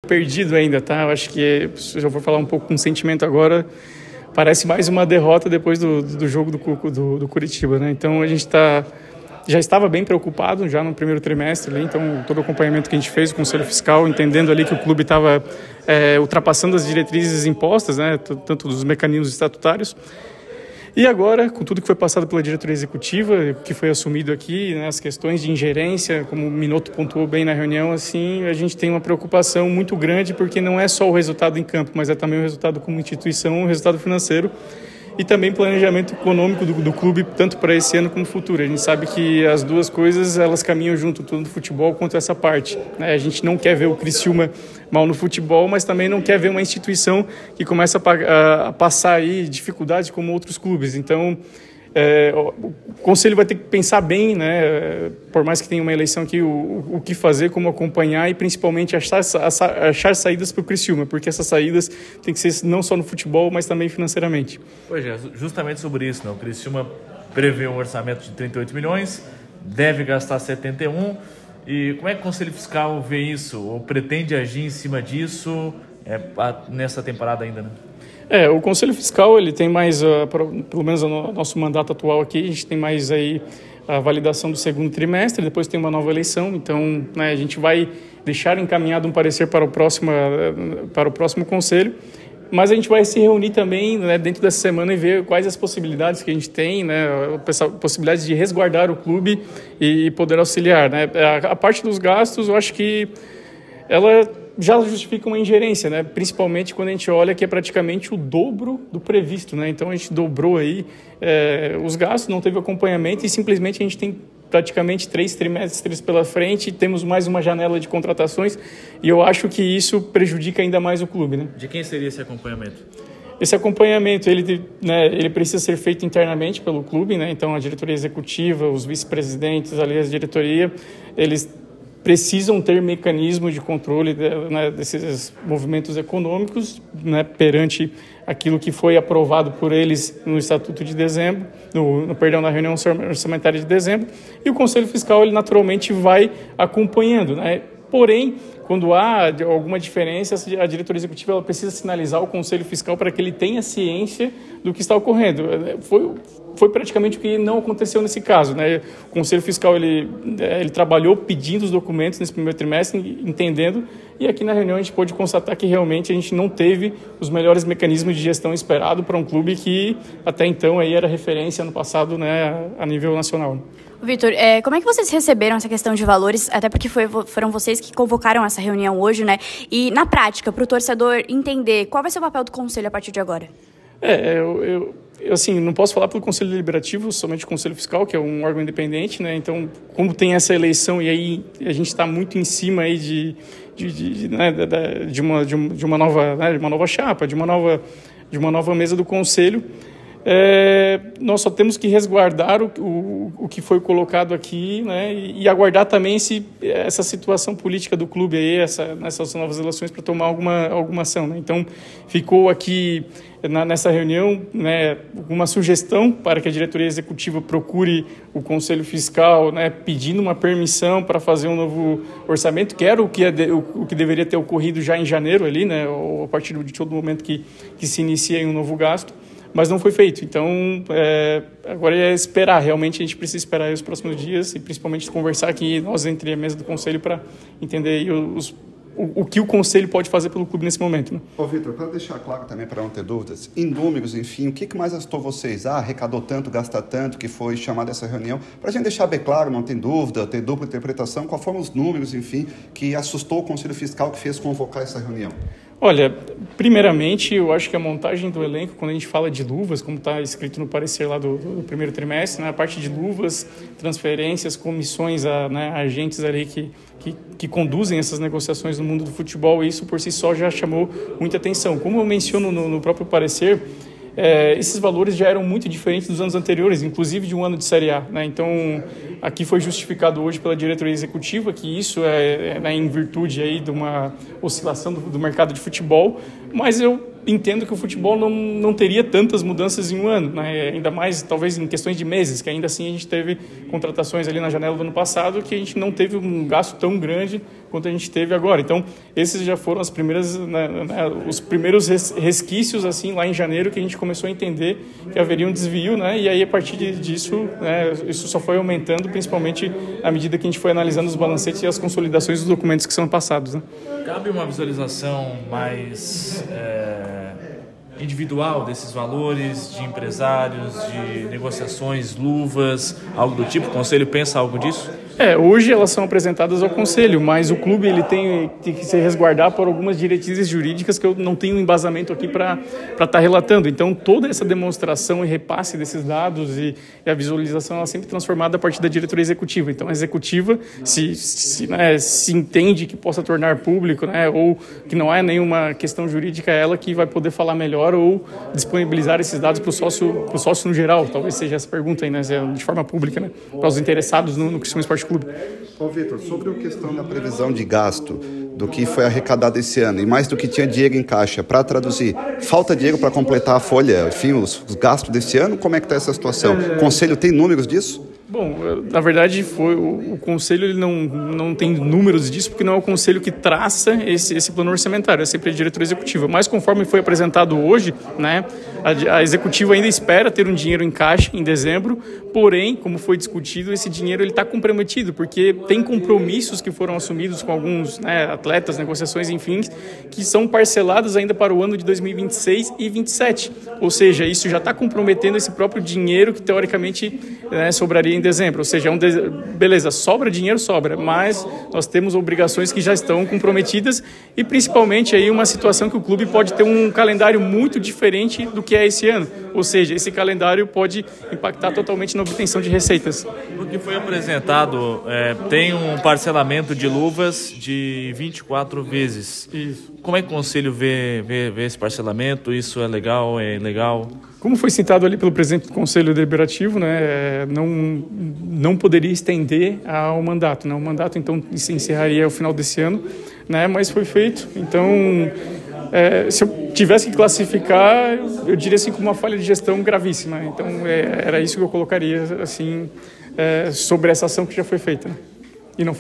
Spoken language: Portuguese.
perdido ainda, tá? Eu acho que, se eu for falar um pouco com sentimento agora, parece mais uma derrota depois do jogo do Curitiba, né? Então a gente já estava bem preocupado já no primeiro trimestre, ali, então todo o acompanhamento que a gente fez, o Conselho Fiscal, entendendo ali que o clube estava ultrapassando as diretrizes impostas, né? Tanto dos mecanismos estatutários. E agora, com tudo que foi passado pela diretoria executiva, que foi assumido aqui, né, as questões de ingerência, como o Minotto pontuou bem na reunião, assim, a gente tem uma preocupação muito grande, porque não é só o resultado em campo, mas é também o resultado como instituição, o resultado financeiro e também planejamento econômico do clube, tanto para esse ano como futuro. A gente sabe que as duas coisas, elas caminham junto, tanto no futebol quanto essa parte, né? A gente não quer ver o Criciúma mal no futebol, mas também não quer ver uma instituição que começa a passar aí dificuldades como outros clubes. Então, o Conselho vai ter que pensar bem, né, por mais que tenha uma eleição aqui, o que fazer, como acompanhar e principalmente achar saídas para o Criciúma, porque essas saídas têm que ser não só no futebol, mas também financeiramente. Pois é, justamente sobre isso, né? O Criciúma prevê um orçamento de 38 milhões, deve gastar 71, e como é que o Conselho Fiscal vê isso? Ou pretende agir em cima disso nessa temporada ainda, né? O Conselho Fiscal, ele tem mais, pelo menos no nosso mandato atual aqui, a gente tem mais aí a validação do segundo trimestre, depois tem uma nova eleição, então, né, a gente vai deixar encaminhado um parecer para o próximo Conselho, mas a gente vai se reunir também, né, dentro dessa semana e ver quais as possibilidades que a gente tem, né, possibilidades de resguardar o clube e poder auxiliar, né. A parte dos gastos, eu acho que ela já justifica uma ingerência, né? Principalmente quando a gente olha que é praticamente o dobro do previsto, né? Então a gente dobrou aí os gastos, não teve acompanhamento e simplesmente a gente tem praticamente 3 trimestres pela frente, temos mais uma janela de contratações e eu acho que isso prejudica ainda mais o clube, né? De quem seria esse acompanhamento? Esse acompanhamento, ele precisa ser feito internamente pelo clube, né? Então a diretoria executiva, os vice-presidentes, ali a diretoria, eles precisam ter mecanismos de controle, né, desses movimentos econômicos, né, perante aquilo que foi aprovado por eles no Estatuto de dezembro, na reunião orçamentária de dezembro, e o Conselho Fiscal, ele naturalmente vai acompanhando, né? Porém, quando há alguma diferença, a diretoria executiva ela precisa sinalizar ao Conselho Fiscal para que ele tenha ciência do que está ocorrendo. Foi praticamente o que não aconteceu nesse caso, né? O Conselho Fiscal ele trabalhou pedindo os documentos nesse primeiro trimestre, entendendo, e aqui na reunião a gente pôde constatar que realmente a gente não teve os melhores mecanismos de gestão esperado para um clube que até então aí era referência no passado, né, a nível nacional. Vitor, como é que vocês receberam essa questão de valores, até porque foram vocês que convocaram essa reunião hoje, né? E na prática, para o torcedor entender qual vai ser o papel do Conselho a partir de agora? Eu assim, não posso falar pelo Conselho Deliberativo, somente o Conselho Fiscal, que é um órgão independente, né? Então, como tem essa eleição e aí a gente está muito em cima aí de uma nova chapa, de uma nova mesa do Conselho, nós só temos que resguardar o que foi colocado aqui, né, e aguardar também essa situação política do clube aí, nessas novas eleições para tomar alguma ação, né? Então, ficou aqui nessa reunião, né, uma sugestão para que a diretoria executiva procure o Conselho Fiscal, né, pedindo uma permissão para fazer um novo orçamento, que era o que deveria ter ocorrido já em janeiro ali, né, ou a partir de todo momento que se inicia um novo gasto, mas não foi feito. Então, agora é esperar. Realmente, a gente precisa esperar aí os próximos dias e, principalmente, conversar aqui, nós, entre a mesa do Conselho, para entender aí o que o Conselho pode fazer pelo clube nesse momento, né? Ô, Vitor, para deixar claro também, para não ter dúvidas, em números, enfim, o que mais assustou vocês? Arrecadou tanto, gasta tanto, que foi chamada essa reunião? Para a gente deixar bem claro, não tem dúvida, ter dupla interpretação, quais foram os números, enfim, que assustou o Conselho Fiscal que fez convocar essa reunião? Olha, primeiramente, eu acho que a montagem do elenco, quando a gente fala de luvas, como está escrito no parecer lá do primeiro trimestre, né, a parte de luvas, transferências, comissões, né, agentes ali que conduzem essas negociações no mundo do futebol, isso por si só já chamou muita atenção. Como eu menciono no próprio parecer, esses valores já eram muito diferentes dos anos anteriores, inclusive de um ano de Série A, né? Então, aqui foi justificado hoje pela diretoria executiva que isso é em virtude aí de uma oscilação do mercado de futebol, mas eu entendo que o futebol não teria tantas mudanças em um ano, né? Ainda mais talvez em questões de meses, que ainda assim a gente teve contratações ali na janela do ano passado que a gente não teve um gasto tão grande quanto a gente teve agora. Então esses já foram as primeiras, os primeiros resquícios assim lá em janeiro, que a gente começou a entender que haveria um desvio, né? E aí a partir disso, né, isso só foi aumentando, principalmente à medida que a gente foi analisando os balancetes e as consolidações dos documentos que são passados, né? Cabe uma visualização mais individual desses valores, de empresários, de negociações, luvas, algo do tipo? O Conselho pensa algo disso? Hoje elas são apresentadas ao Conselho, mas o clube ele tem que se resguardar por algumas diretrizes jurídicas que eu não tenho embasamento aqui para estar relatando. Então, toda essa demonstração e repasse desses dados e a visualização ela é sempre transformada a partir da diretoria executiva. Então, a executiva se entende que possa tornar público, né, ou que não é nenhuma questão jurídica, é ela que vai poder falar melhor ou disponibilizar esses dados para o sócio no geral. Talvez seja essa pergunta aí, né, de forma pública, né, para os interessados no Criciúma Esporte Clube. Ô Vitor, sobre a questão da previsão de gasto, do que foi arrecadado esse ano, e mais do que tinha dinheiro em caixa, para traduzir, falta dinheiro para completar a folha, enfim, os gastos desse ano? Como é que está essa situação? O Conselho tem números disso? Bom, na verdade, o Conselho ele não tem números disso, porque não é o Conselho que traça esse plano orçamentário, é sempre a diretoria executiva. Mas conforme foi apresentado hoje, né, a executiva ainda espera ter um dinheiro em caixa em dezembro, porém, como foi discutido, esse dinheiro está comprometido, porque tem compromissos que foram assumidos com alguns, né, atletas, negociações, enfim, que são parcelados ainda para o ano de 2026 e 2027. Ou seja, isso já está comprometendo esse próprio dinheiro que, teoricamente, né, sobraria em dezembro, ou seja, beleza, sobra dinheiro, sobra, mas nós temos obrigações que já estão comprometidas e principalmente aí uma situação que o clube pode ter um calendário muito diferente do que é esse ano, ou seja, esse calendário pode impactar totalmente na obtenção de receitas. O que foi apresentado tem um parcelamento de luvas de 24 vezes. Isso. Como é que o Conselho vê esse parcelamento? Isso é legal, é ilegal? Como foi citado ali pelo presidente do Conselho Deliberativo, né, não poderia estender ao mandato, né? O mandato, então, se encerraria ao final desse ano, né, mas foi feito. Então, se eu tivesse que classificar, eu diria assim como uma falha de gestão gravíssima. Então, era isso que eu colocaria assim sobre essa ação que já foi feita, né?